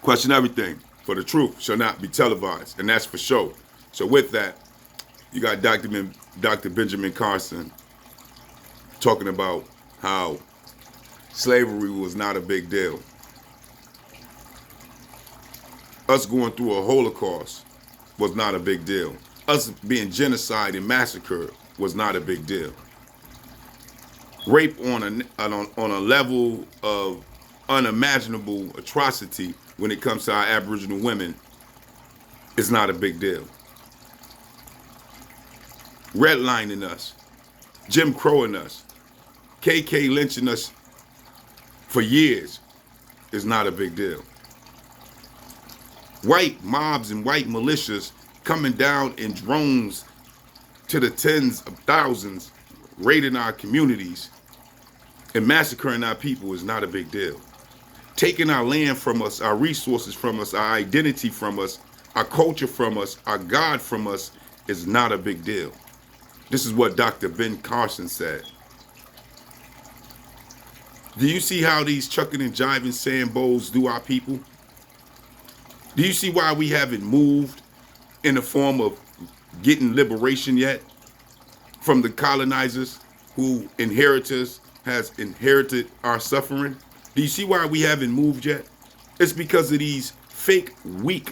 Question everything, for the truth shall not be televised, and that's for sure. So with that, you got Dr. Benjamin Carson talking about how slavery was not a big deal. Us going through a Holocaust was not a big deal. Us being genocide and massacred was not a big deal. Rape on a level of unimaginable atrocity when it comes to our Aboriginal women is not a big deal. Redlining us, Jim Crowing us, KK lynching us for years is not a big deal. White mobs and white militias coming down in drones to the tens of thousands, raiding our communities and massacring our people is not a big deal. Taking our land from us, our resources from us, our identity from us, our culture from us, our God from us is not a big deal. This is what Dr. Ben Carson said. Do you see how these chucking and jiving sambos do our people? Do you see why we haven't moved in the form of getting liberation yet from the colonizers who has inherited our suffering? Do you see why we haven't moved yet? It's because of these fake, weak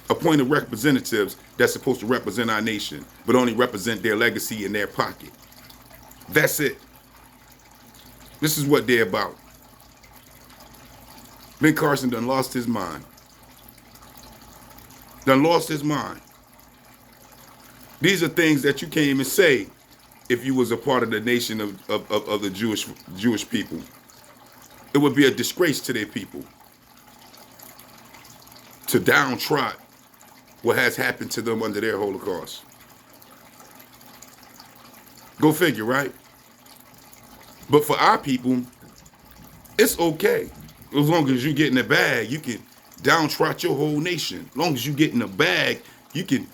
appointed representatives that's supposed to represent our nation, but only represent their legacy in their pocket. That's it. This is what they're about. Ben Carson done lost his mind. Done lost his mind. These are things that you can't even say if you was a part of the nation of the Jewish people. It would be a disgrace to their people to downtrot what has happened to them under their Holocaust. Go figure, right? But for our people, it's okay. As long as you get in the bag, you can downtrot your whole nation. As long as you get in the bag, you can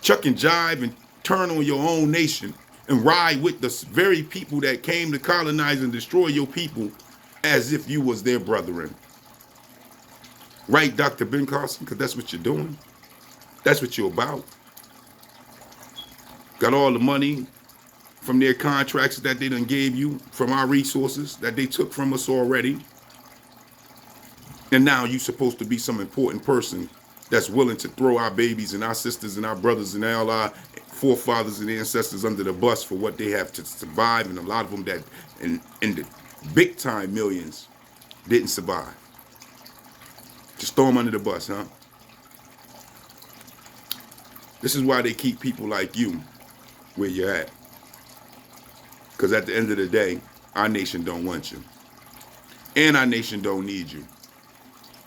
chuck and jive and turn on your own nation and ride with the very people that came to colonize and destroy your people as if you was their brethren. Right, Dr. Ben Carson? Because that's what you're doing. That's what you're about. Got all the money from their contracts that they done gave you, from our resources that they took from us already. And now you're supposed to be some important person that's willing to throw our babies and our sisters and our brothers and all our forefathers and ancestors under the bus for what they have to survive. And a lot of them that in the big time millions didn't survive. Just throw them under the bus, huh? This is why they keep people like you where you're at. Because at the end of the day, our nation don't want you. And our nation don't need you.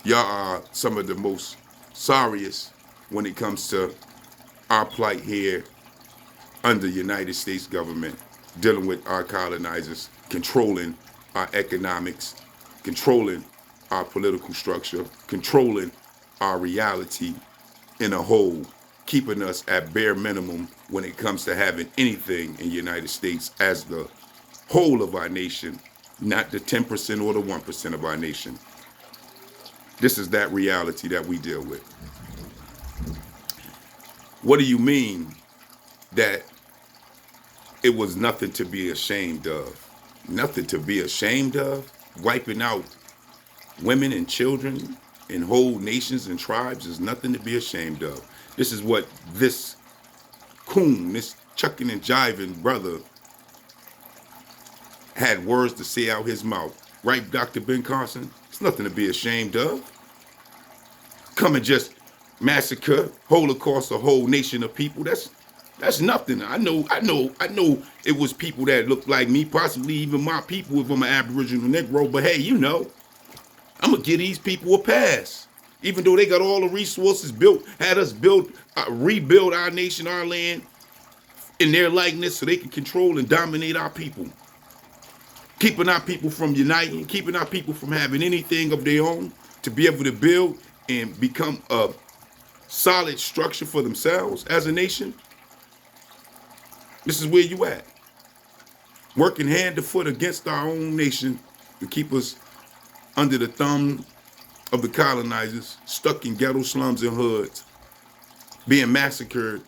Y'all are some of the most sorriest when it comes to our plight here under the United States government, dealing with our colonizers, controlling our economics, controlling our political structure, controlling our reality in a whole, keeping us at bare minimum when it comes to having anything in the United States as the whole of our nation, not the 10% or the 1% of our nation. This is that reality that we deal with. What do you mean that it was nothing to be ashamed of? Nothing to be ashamed of? Wiping out women and children and whole nations and tribes is nothing to be ashamed of. This is what this coon, this chucking and jiving brother had words to say out his mouth. Right, Dr. Ben Carson? It's nothing to be ashamed of. Come and just massacre, holocaust a whole nation of people. That's nothing. I know it was people that looked like me, possibly even my people if I'm an Aboriginal Negro, but hey, you know, I'm gonna give these people a pass. Even though they got all the resources had us rebuild our nation, our land in their likeness so they can control and dominate our people. Keeping our people from uniting, keeping our people from having anything of their own to be able to build and become a solid structure for themselves as a nation. This is where you at. Working hand to foot against our own nation to keep us under the thumb of the colonizers stuck in ghetto slums and hoods, being massacred,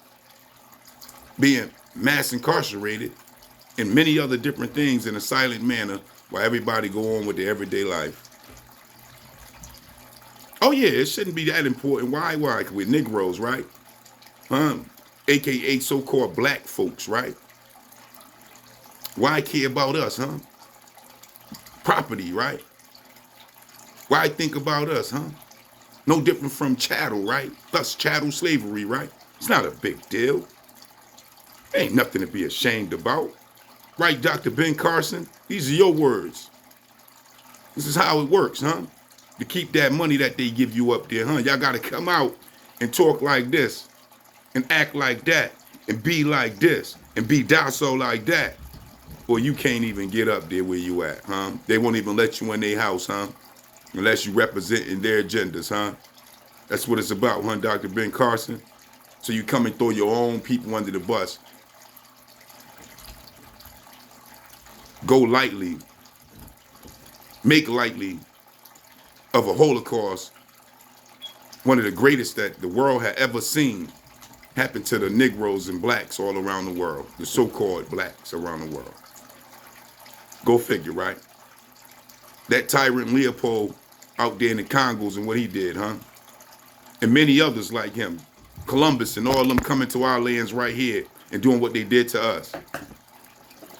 being mass incarcerated, and many other different things in a silent manner while everybody go on with their everyday life. Oh yeah, it shouldn't be that important. Why? Why? We're Negroes, right? AKA so-called black folks, right? Why care about us, huh? Property, right? Why think about us, huh? No different from chattel, right? Thus chattel slavery, right? It's not a big deal. Ain't nothing to be ashamed about. Right, Dr. Ben Carson? These are your words. This is how it works, huh? To keep that money that they give you up there, huh? Y'all gotta come out and talk like this and act like that and be like this and be docile like that. Or you can't even get up there where you at, huh? They won't even let you in their house, huh? Unless you representing their agendas, huh? That's what it's about, huh, Dr. Ben Carson? So you come and throw your own people under the bus. Go lightly, make lightly of a Holocaust, one of the greatest that the world had ever seen, happen to the Negroes and blacks all around the world, the so-called blacks around the world. Go figure, right? That tyrant Leopold out there in the Congos and what he did, huh? And many others like him, Columbus and all of them coming to our lands right here and doing what they did to us.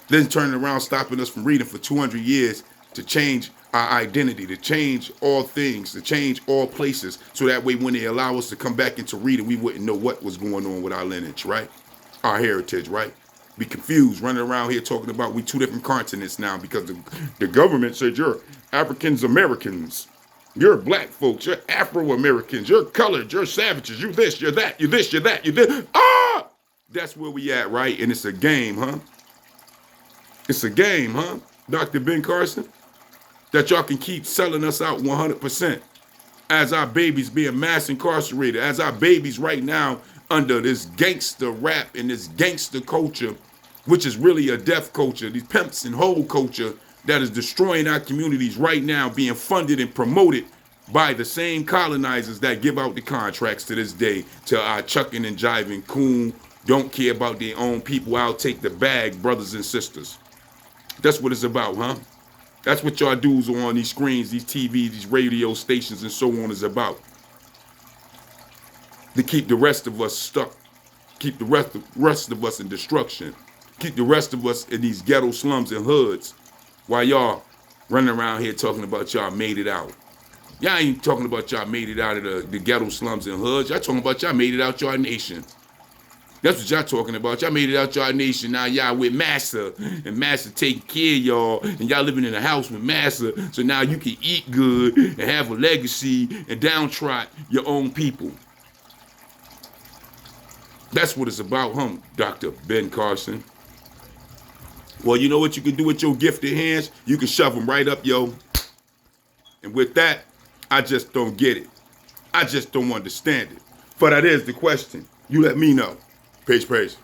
Then turning around, stopping us from reading for 200 years to change our identity, to change all things, to change all places, so that way when they allow us to come back into reading, we wouldn't know what was going on with our lineage, right? Our heritage, right? Be confused, running around here talking about we two different continents now because the government said you're Africans Americans, you're black folks, you're Afro-Americans, you're colored, you're savages, you this, you're that, you this, you're that, you this. Ah! That's where we at, right? And it's a game, huh? It's a game, huh, Dr. Ben Carson? That y'all can keep selling us out 100% as our babies being mass incarcerated, as our babies right now under this gangster rap and this gangster culture, which is really a death culture, these pimps and hoe culture that is destroying our communities right now, being funded and promoted by the same colonizers that give out the contracts to this day to our chucking and jiving, coon, don't care about their own people, I'll take the bag, brothers and sisters. That's what it's about, huh? That's what y'all dudes on these screens, these TV, these radio stations and so on is about. To keep the rest of us stuck. Keep the rest of us in destruction. Keep the rest of us in these ghetto slums and hoods while y'all running around here talking about y'all made it out. Y'all ain't talking about y'all made it out of the ghetto slums and hoods. Y'all talking about y'all made it out your nation. That's what y'all talking about. Y'all made it out y'all nation. Now y'all with Massa, and Massa taking care of y'all, and y'all living in a house with Massa, so now you can eat good and have a legacy and downtrot your own people. That's what it's about, huh, Dr. Ben Carson? Well, you know what you can do with your gifted hands? You can shove them right up, yo. And with that, I just don't get it. I just don't understand it. But that is the question. You let me know. Peace, peace.